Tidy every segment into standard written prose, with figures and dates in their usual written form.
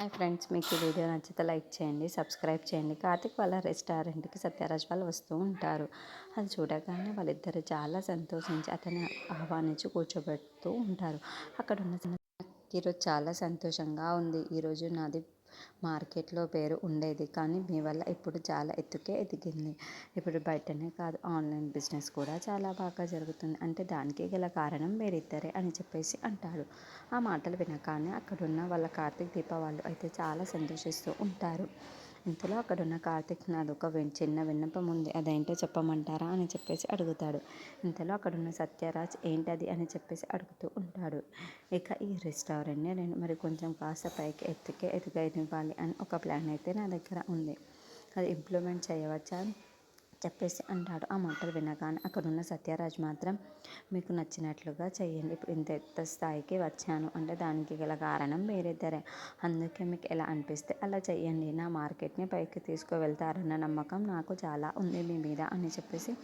Hi friends, మీకు ఈ video నచ్చితే లైక్ చేయండి, సబ్స్క్రైబ్ చేయండి. కార్తిక్ వాళ్ళ రెస్టారెంట్కి సత్యరాజ్ వాళ్ళు వస్తూ ఉంటారు. అది చూడగానే వాళ్ళిద్దరు చాలా సంతోషించి అతన్ని ఆహ్వానించి కూర్చోబెడుతూ ఉంటారు. అక్కడ ఉన్న ఈరోజు చాలా సంతోషంగా ఉంది. ఈరోజు నాది మార్కెట్లో పేరు ఉండేది, కానీ మీ వల్ల ఇప్పుడు చాలా ఎత్తుకే ఎదిగింది. ఇప్పుడు బయటనే కాదు, ఆన్లైన్ బిజినెస్ కూడా చాలా బాగా జరుగుతుంది. అంటే దానికి గల కారణం మీరిద్దరే అని చెప్పేసి అంటాడు. ఆ మాటలు వినగానే అక్కడున్న వాళ్ళ కార్తిక్, దీప వాళ్ళు అయితే చాలా సంతోషిస్తూ ఉంటారు. ఇంతలో అక్కడున్న కార్తిక్, నాదొక చిన్న విన్నపం ఉంది, అదేంటో చెప్పమంటారా అని చెప్పేసి అడుగుతాడు. ఇంతలో అక్కడున్న సత్యరాజ్ ఏంటది అని చెప్పేసి అడుగుతూ ఉంటాడు. ఇక ఈ రెస్టారెంట్ని నేను మరి కొంచెం కాస్త పైకి ఎదగనివ్వాలి అని ఒక ప్లాన్ అయితే నా దగ్గర ఉంది. అది ఇంప్లిమెంట్ చేయవచ్చా అని చెప్పేసి అంటాడు. ఆ మాటలు వినగానే అక్కడున్న సత్యరాజ్ మాత్రం, మీకు నచ్చినట్లుగా చెయ్యండి. ఇప్పుడు ఇంత ఎత్త స్థాయికి వచ్చాను అంటే దానికి గల కారణం మీరిద్దరే. అందుకే మీకు ఎలా అనిపిస్తే అలా చెయ్యండి. నా మార్కెట్ని పైకి తీసుకువెళ్తారన్న నమ్మకం నాకు చాలా ఉంది మీ మీద అని చెప్పేసి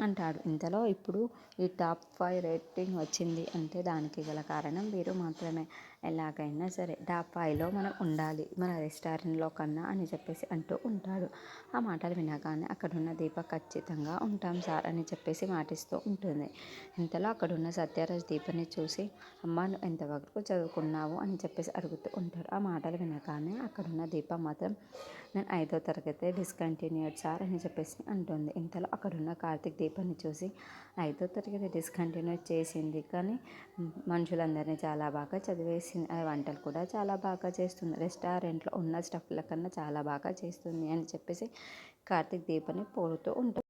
అంటాడు. ఇంతలో ఇప్పుడు ఈ టాప్ 5 రేటింగ్ వచ్చింది అంటే దానికి గల కారణం మీరు మాత్రమే. ఎలాగైనా సరే టాప్ 5లో మనం ఉండాలి మన రెస్టారెంట్లో కన్నా అని చెప్పేసి అంటూ ఉంటాడు. ఆ మాటలు వినగానే అక్కడున్న దీప, ఖచ్చితంగా ఉంటాం సార్ అని చెప్పేసి మాటిస్తూ ఉంటుంది. ఇంతలో అక్కడున్న సత్యరాజ్ దీపని చూసి, అమ్మ నువ్వు ఎంతవరకు చదువుకున్నావు అని చెప్పేసి అడుగుతూ ఉంటాడు. ఆ మాటలు వినగానే అక్కడున్న దీప మాత్రం, నేను 5వ తరగతి డిస్కంటిన్యూడ్ సార్ అని చెప్పేసి అంటుంది. ఇంతలో అక్కడున్న కార్తిక్ దీపని చూసి, 5వ తరగతి డిస్కంటిన్యూ చేసింది కానీ మనుషులందరినీ చాలా బాగా చదివేసింది, వంటలు కూడా చాలా బాగా చేస్తుంది, రెస్టారెంట్లో ఉన్న స్టఫ్ల కన్నా చాలా బాగా చేస్తుంది అని చెప్పేసి కార్తిక్ దీపని పొగుడుతూ ఉంటాడు.